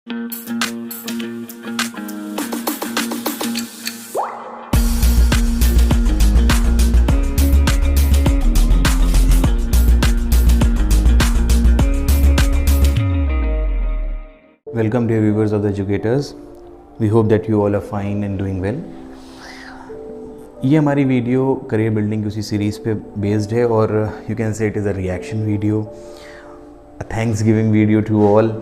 Welcome dear viewers of the educators. We hope that you all are fine and doing well. ये हमारी video career building की उसी series पे based है और you can say it is a reaction video, thanks giving video to all.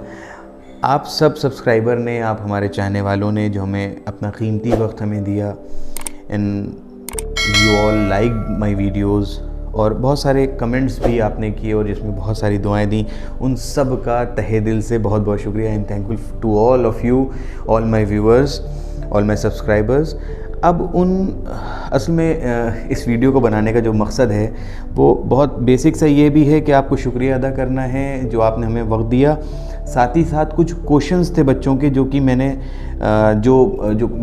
आप सब subscriber ने, आप हमारे चाहने वालों ने जो हमें अपना कीमती वक्त हमें दिया, and you all like my videos, और बहुत सारे कमेंट्स भी आपने किए और जिसमें बहुत सारी दुआएं दी. उन सब का तहे दिल से बहुत बहुत शुक्रिया. I am thankful to all of you, all my viewers, all my subscribers. अब असल में इस वीडियो को बनाने का जो मकसद है वो बहुत बेसिक सा ये भी है कि आपको शुक्रिया अदा करना है जो आपने हमें वक्त दिया. साथ ही साथ कुछ क्वेश्चंस थे बच्चों के जो कि मैंने जो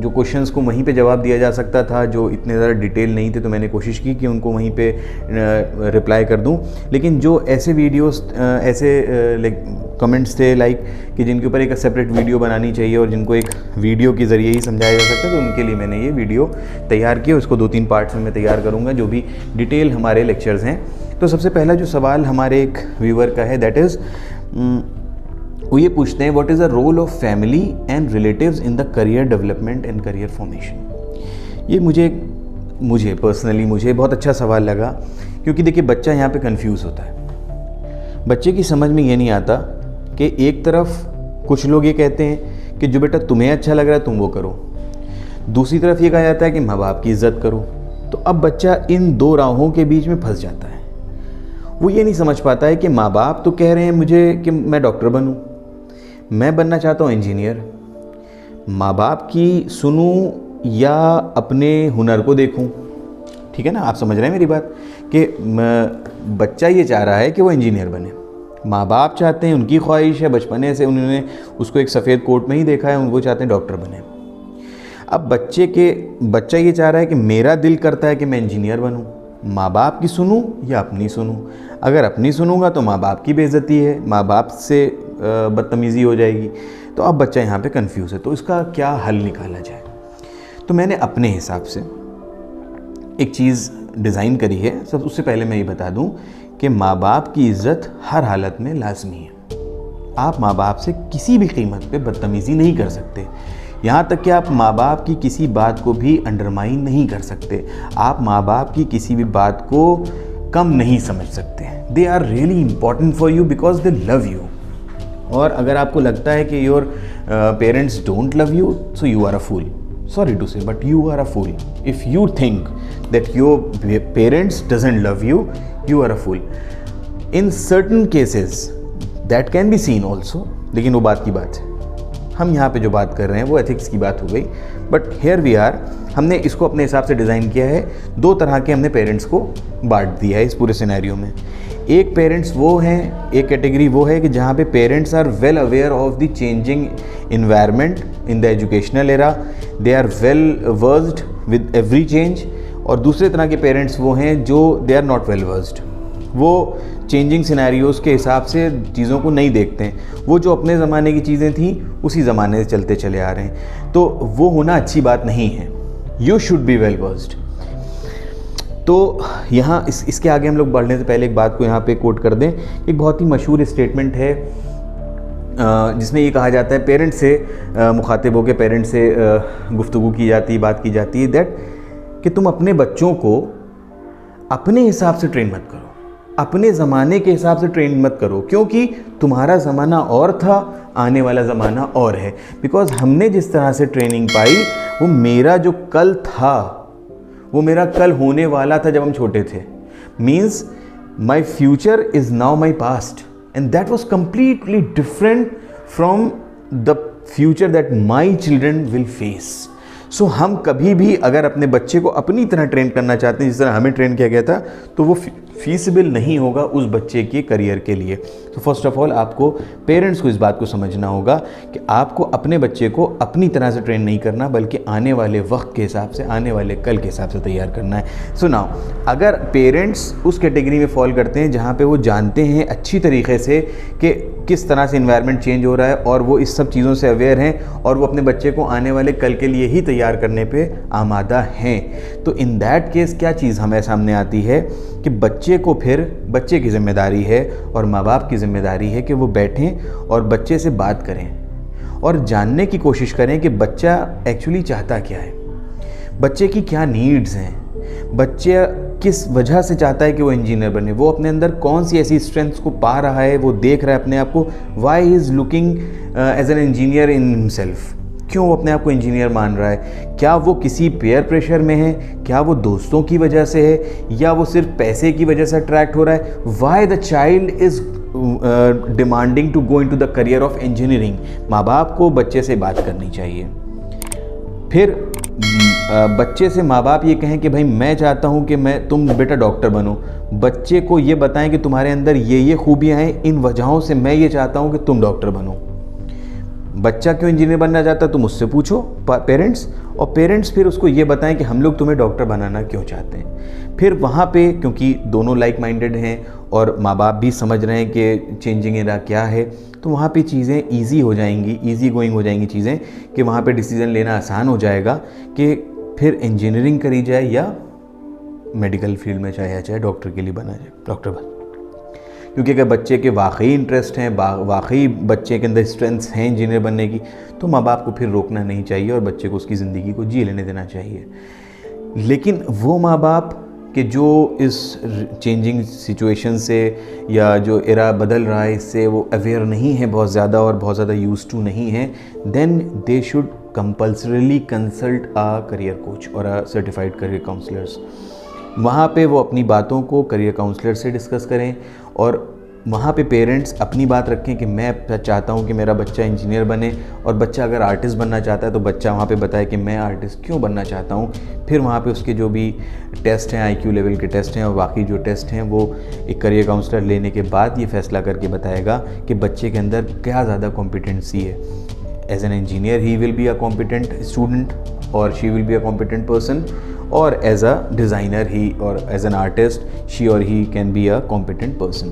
क्वेश्चंस को वहीं पे जवाब दिया जा सकता था, जो इतने ज़्यादा डिटेल नहीं थे, तो मैंने कोशिश की कि उनको वहीं पे रिप्लाई कर दूं. लेकिन जो ऐसे वीडियोस, ऐसे कमेंट्स थे कि जिनके ऊपर एक सेपरेट वीडियो बनानी चाहिए और जिनको एक वीडियो के ज़रिए ही समझाया जा सकता है, तो उनके लिए मैंने ये वीडियो तैयार किया. उसको 2-3 पार्ट्स में मैं तैयार करूँगा जो भी डिटेल हमारे लेक्चर्स हैं. तो सबसे पहला जो सवाल हमारे एक व्यूअर का है, दैट इज़ वो ये पूछते हैं, what is the role of family and relatives in the career development and career formation. ये मुझे पर्सनली बहुत अच्छा सवाल लगा, क्योंकि देखिए बच्चा यहाँ पे कंफ्यूज होता है. बच्चे की समझ में ये नहीं आता कि एक तरफ कुछ लोग ये कहते हैं कि जो बेटा तुम्हें अच्छा लग रहा है तुम वो करो, दूसरी तरफ ये कहा जाता है कि माँ बाप की इज़्ज़त करो. तो अब बच्चा इन दो राहों के बीच में फंस जाता है. वो ये नहीं समझ पाता है कि माँ बाप तो कह रहे हैं मुझे कि मैं डॉक्टर बनूं, मैं बनना चाहता हूँ इंजीनियर. माँ बाप की सुनूं या अपने हुनर को देखूं? ठीक है ना, आप समझ रहे हैं मेरी बात कि बच्चा ये चाह रहा है कि वो इंजीनियर बने, माँ बाप चाहते हैं, उनकी ख्वाहिश है, बचपने से उन्होंने उसको एक सफ़ेद कोट में ही देखा है, वो चाहते हैं डॉक्टर बने. अब बच्चा ये चाह रहा है कि मेरा दिल करता है कि मैं इंजीनियर बनूं, माँ बाप की सुनूं या अपनी सुनूं. अगर अपनी सुनूंगा तो माँ बाप की बेइज्जती है, माँ बाप से बदतमीज़ी हो जाएगी. तो अब बच्चा यहाँ पे कंफ्यूज है. तो इसका क्या हल निकाला जाए? तो मैंने अपने हिसाब से एक चीज़ डिज़ाइन करी है. उससे पहले मैं ये बता दूँ कि माँ बाप की इज़्ज़त हर हालत में लाजमी है. आप माँ बाप से किसी भी कीमत पे बदतमीज़ी नहीं कर सकते. यहाँ तक कि आप माँ बाप की किसी बात को भी अंडरमाइन नहीं कर सकते. आप माँ बाप की किसी भी बात को कम नहीं समझ सकते. They are really important for you because they love you. और अगर आपको लगता है कि your parents don't love you, so you are a fool. Sorry to say, but you are a fool. If you think that your parents doesn't love you, you are a fool. In certain cases, that can be seen also. लेकिन वो बात की बात है. हम यहाँ पे जो बात कर रहे हैं वो एथिक्स की बात हो गई. बट हेयर वी आर, हमने इसको अपने हिसाब से डिज़ाइन किया है. 2 तरह के हमने पेरेंट्स को बांट दिया है इस पूरे सिनेरियो में. एक पेरेंट्स वो हैं, एक कैटेगरी वो है कि जहाँ पे parents are well aware of the changing environment in the educational era, they are well versed with every change. और दूसरे तरह के पेरेंट्स वो हैं जो they are not well versed. वो चेंजिंग सिनेरियोज़ के हिसाब से चीज़ों को नहीं देखते हैं. वो जो अपने ज़माने की चीज़ें थी उसी ज़माने से चलते चले आ रहे हैं. तो वो होना अच्छी बात नहीं है. You should be well versed. तो यहाँ इसके आगे हम लोग बढ़ने से पहले एक बात को यहाँ पे कोट कर दें. एक बहुत ही मशहूर स्टेटमेंट है जिसमें ये कहा जाता है, पेरेंट्स से मुखातिब होकर पेरेंट्स से गुफ्तगू की जाती है, बात की जाती है, दैट कि तुम अपने बच्चों को अपने हिसाब से ट्रेन मत करो, अपने ज़माने के हिसाब से ट्रेन मत करो, क्योंकि तुम्हारा ज़माना और था, आने वाला ज़माना और है. बिकॉज हमने जिस तरह से ट्रेनिंग पाई, वो मेरा जो कल था वो मेरा कल होने वाला था जब हम छोटे थे. Means my future is now my past, and that was completely different from the future that my children will face. So हम कभी भी अगर अपने बच्चे को अपनी तरह ट्रेन करना चाहते हैं जिस तरह हमें ट्रेन किया गया था, तो वो फीसिबल नहीं होगा उस बच्चे के करियर के लिए. तो फर्स्ट ऑफ ऑल आपको पेरेंट्स को इस बात को समझना होगा कि आपको अपने बच्चे को अपनी तरह से ट्रेन नहीं करना, बल्कि आने वाले वक्त के हिसाब से, आने वाले कल के हिसाब से तैयार करना है। सो नाउ अगर पेरेंट्स उस कैटेगरी में फॉल करते हैं जहाँ पे वो जानते हैं अच्छी तरीके से कि किस तरह से इन्वायरमेंट चेंज हो रहा है और वो इस सब चीज़ों से अवेयर हैं और वो अपने बच्चे को आने वाले कल के लिए ही तैयार करने पे आमादा हैं, तो इन दैट केस क्या चीज़ हमें सामने आती है कि बच्चे को फिर बच्चे की ज़िम्मेदारी है और माँ बाप की ज़िम्मेदारी है कि वो बैठें और बच्चे से बात करें और जानने की कोशिश करें कि बच्चा एक्चुअली चाहता क्या है, बच्चे की क्या नीड्स हैं, बच्चे किस वजह से चाहता है कि वो इंजीनियर बने, वो अपने अंदर कौन सी ऐसी स्ट्रेंथ्स को पा रहा है, वो देख रहा है अपने आप को, why he is looking as an engineer in himself, क्यों वो अपने आप को इंजीनियर मान रहा है, क्या वो किसी पेयर प्रेशर में है, क्या वो दोस्तों की वजह से है, या वो सिर्फ पैसे की वजह से अट्रैक्ट हो रहा है, why the child is demanding to go into the career of engineering. माँ बाप को बच्चे से बात करनी चाहिए। फिर बच्चे से माँ बाप ये कहें कि भाई मैं चाहता हूँ कि तुम बेटा डॉक्टर बनो, बच्चे को ये बताएं कि तुम्हारे अंदर ये खूबियाँ हैं, इन वजहों से मैं ये चाहता हूँ कि तुम डॉक्टर बनो। बच्चा क्यों इंजीनियर बनना चाहता है तुम उससे पूछो पेरेंट्स, और पेरेंट्स फिर उसको ये बताएं कि हम लोग तुम्हें डॉक्टर बनाना क्यों चाहते हैं। फिर वहाँ पे क्योंकि दोनों लाइक माइंडेड हैं और माँ बाप भी समझ रहे हैं कि चेंजिंग एरा क्या है, तो वहाँ पे चीज़ें ईजी हो जाएंगी, ईजी गोइंग हो जाएंगी चीज़ें, कि वहाँ पे डिसीज़न लेना आसान हो जाएगा कि फिर इंजीनियरिंग करी जाए या मेडिकल फील्ड में चाहे डॉक्टर के लिए बना जाए, डॉक्टर बन। क्योंकि अगर बच्चे के वाकई इंटरेस्ट हैं, वाकई बच्चे के अंदर स्ट्रेंथ्स हैं इंजीनियर बनने की, तो माँ बाप को फिर रोकना नहीं चाहिए और बच्चे को उसकी ज़िंदगी को जी लेने देना चाहिए। लेकिन वो माँ बाप कि जो इस चेंजिंग सिचुएशन से या जो एरा बदल रहा है इससे वो अवेयर नहीं है बहुत ज़्यादा और बहुत ज़्यादा यूज्ड टू नहीं है, then they should compulsorily consult a career coach और अ सर्टिफाइड करियर काउंसलर्स। वहाँ पे वो अपनी बातों को करियर काउंसलर से डिस्कस करें और वहाँ पे पेरेंट्स अपनी बात रखें कि मैं चाहता हूँ कि मेरा बच्चा इंजीनियर बने, और बच्चा अगर आर्टिस्ट बनना चाहता है तो बच्चा वहाँ पे बताए कि मैं आर्टिस्ट क्यों बनना चाहता हूँ। फिर वहाँ पे उसके जो भी टेस्ट हैं, IQ लेवल के टेस्ट हैं और बाकी जो टेस्ट हैं, वो एक करियर काउंसलर लेने के बाद ये फैसला करके बताएगा कि बच्चे के अंदर क्या ज़्यादा कॉम्पिटेंसी है। As an engineer he will be a competent student और she will be a competent person, और एज अ डिज़ाइनर ही और एज एन आर्टिस्ट शी और he can be a competent person.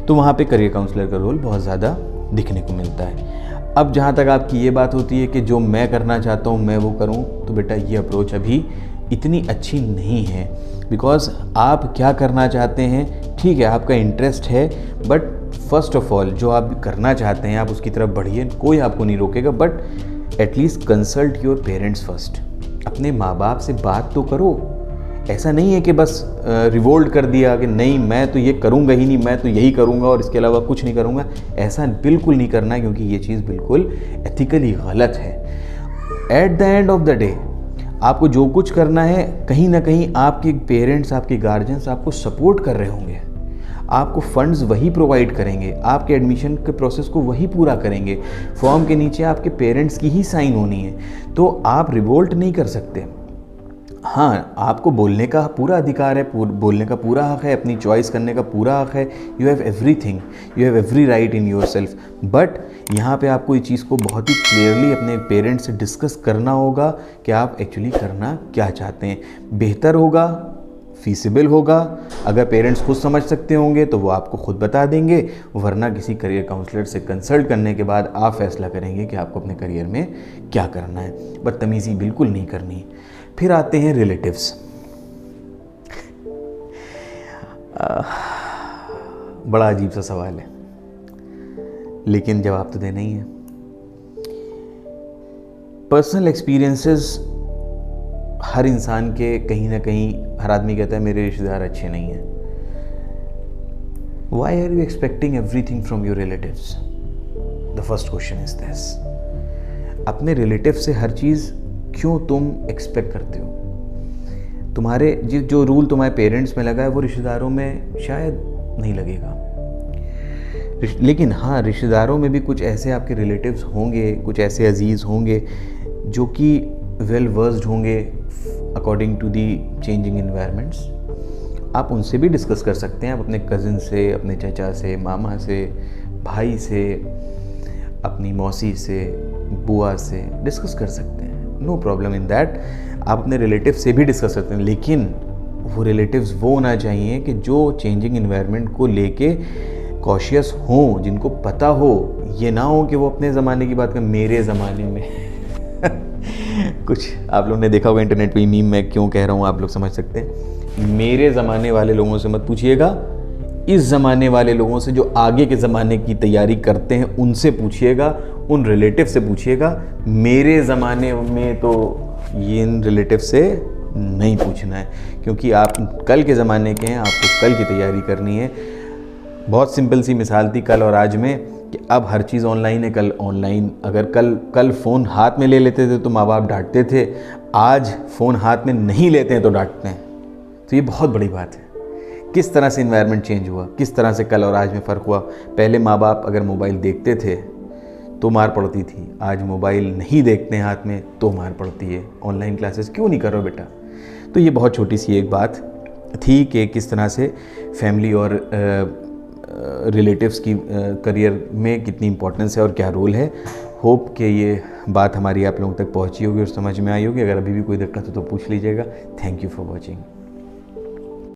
तो वहाँ पे करियर काउंसलर का role बहुत ज़्यादा दिखने को मिलता है। अब जहाँ तक आपकी ये बात होती है कि जो मैं करना चाहता हूँ मैं वो करूँ, तो बेटा ये अप्रोच अभी इतनी अच्छी नहीं है, बिकॉज़ आप क्या करना चाहते हैं ठीक है, आपका इंटरेस्ट है, बट फर्स्ट ऑफ ऑल जो आप करना चाहते हैं आप उसकी तरफ बढ़िए, कोई आपको नहीं रोकेगा, but at least consult your parents first. अपने माँ बाप से बात तो करो। ऐसा नहीं है कि बस रिवोल्ट कर दिया कि नहीं मैं तो ये करूँगा ही नहीं, मैं तो यही करूँगा और इसके अलावा कुछ नहीं करूँगा। ऐसा बिल्कुल नहीं करना है, क्योंकि ये चीज़ बिल्कुल एथिकली गलत है। At the end of the day आपको जो कुछ करना है, कहीं ना कहीं आपके पेरेंट्स, आपके गार्जियंस आपको सपोर्ट कर रहे होंगे, आपको फंड्स वही प्रोवाइड करेंगे, आपके एडमिशन के प्रोसेस को वही पूरा करेंगे, फॉर्म के नीचे आपके पेरेंट्स की ही साइन होनी है, तो आप रिवोल्ट नहीं कर सकते। हाँ, आपको बोलने का पूरा अधिकार है, बोलने का पूरा हक है, अपनी चॉइस करने का पूरा हक है। You have everything, you have every right in your self, but यहाँ पे आपको इस चीज़ को बहुत ही क्लियरली अपने पेरेंट्स से डिस्कस करना होगा कि आप एक्चुअली करना क्या चाहते हैं। बेहतर होगा, फीसिबल होगा, अगर पेरेंट्स खुद समझ सकते होंगे तो वो आपको खुद बता देंगे, वरना किसी करियर काउंसलर से कंसल्ट करने के बाद आप फैसला करेंगे कि आपको अपने करियर में क्या करना है। बदतमीज़ी बिल्कुल नहीं करनी। फिर आते हैं रिलेटिव्स। बड़ा अजीब सा सवाल है, लेकिन जवाब तो देना ही है। पर्सनल एक्सपीरियंसेस हर इंसान के कहीं ना कहीं, हर आदमी कहता है मेरे रिश्तेदार अच्छे नहीं हैं। Why are you expecting everything from your relatives? The first question is this. अपने रिलेटिव से हर चीज़ क्यों तुम एक्सपेक्ट करते हो? तुम्हारे जो रूल तुम्हारे पेरेंट्स में लगा है वो रिश्तेदारों में शायद नहीं लगेगा, लेकिन हाँ, रिश्तेदारों में भी कुछ ऐसे आपके रिलेटिव्स होंगे, कुछ ऐसे अजीज़ होंगे जो कि वेल वर्स्ड होंगे according to the changing environments, आप उनसे भी डिस्कस कर सकते हैं। आप अपने कज़न से, अपने चाचा से, मामा से, भाई से, अपनी मौसी से, बुआ से डिस्कस कर सकते हैं, नो प्रॉब्लम इन दैट। आप अपने रिलेटिव से भी डिस्कस करते हैं, लेकिन वो रिलेटिव्स वो होना चाहिए कि जो चेंजिंग इन्वायरमेंट को लेके कॉशियस हों, जिनको पता हो। ये ना हो कि वो अपने ज़माने की बात करें, मेरे ज़माने में कुछ आप लोगों ने देखा होगा इंटरनेट पे मीम, मैं क्यों कह रहा हूँ आप लोग समझ सकते हैं। मेरे ज़माने वाले लोगों से मत पूछिएगा, इस ज़माने वाले लोगों से जो आगे के ज़माने की तैयारी करते हैं उनसे पूछिएगा, उन रिलेटिव से पूछिएगा। मेरे ज़माने में तो ये इन रिलेटिव से नहीं पूछना है, क्योंकि आप कल के ज़माने के हैं, आपको कल की तैयारी करनी है। बहुत सिंपल सी मिसाल थी कल और आज में कि अब हर चीज़ ऑनलाइन है, कल ऑनलाइन। अगर कल फ़ोन हाथ में ले लेते थे तो माँ बाप डांटते थे, आज फ़ोन हाथ में नहीं लेते हैं तो डांटते हैं। तो ये बहुत बड़ी बात है, किस तरह से इन्वायरमेंट चेंज हुआ, किस तरह से कल और आज में फ़र्क हुआ। पहले माँ बाप अगर मोबाइल देखते थे तो मार पड़ती थी, आज मोबाइल नहीं देखते हैं हाथ में तो मार पड़ती है। ऑनलाइन क्लासेस क्यों नहीं कर रहे हो बेटा। तो ये बहुत छोटी सी एक बात थी कि किस तरह से फैमिली और रिलेटिव्स की करियर में कितनी इंपॉर्टेंस है और क्या रोल है। होप कि ये बात हमारी आप लोगों तक पहुंची होगी और समझ में आई होगी। अगर अभी भी कोई दिक्कत हो तो पूछ लीजिएगा। Thank you for watching.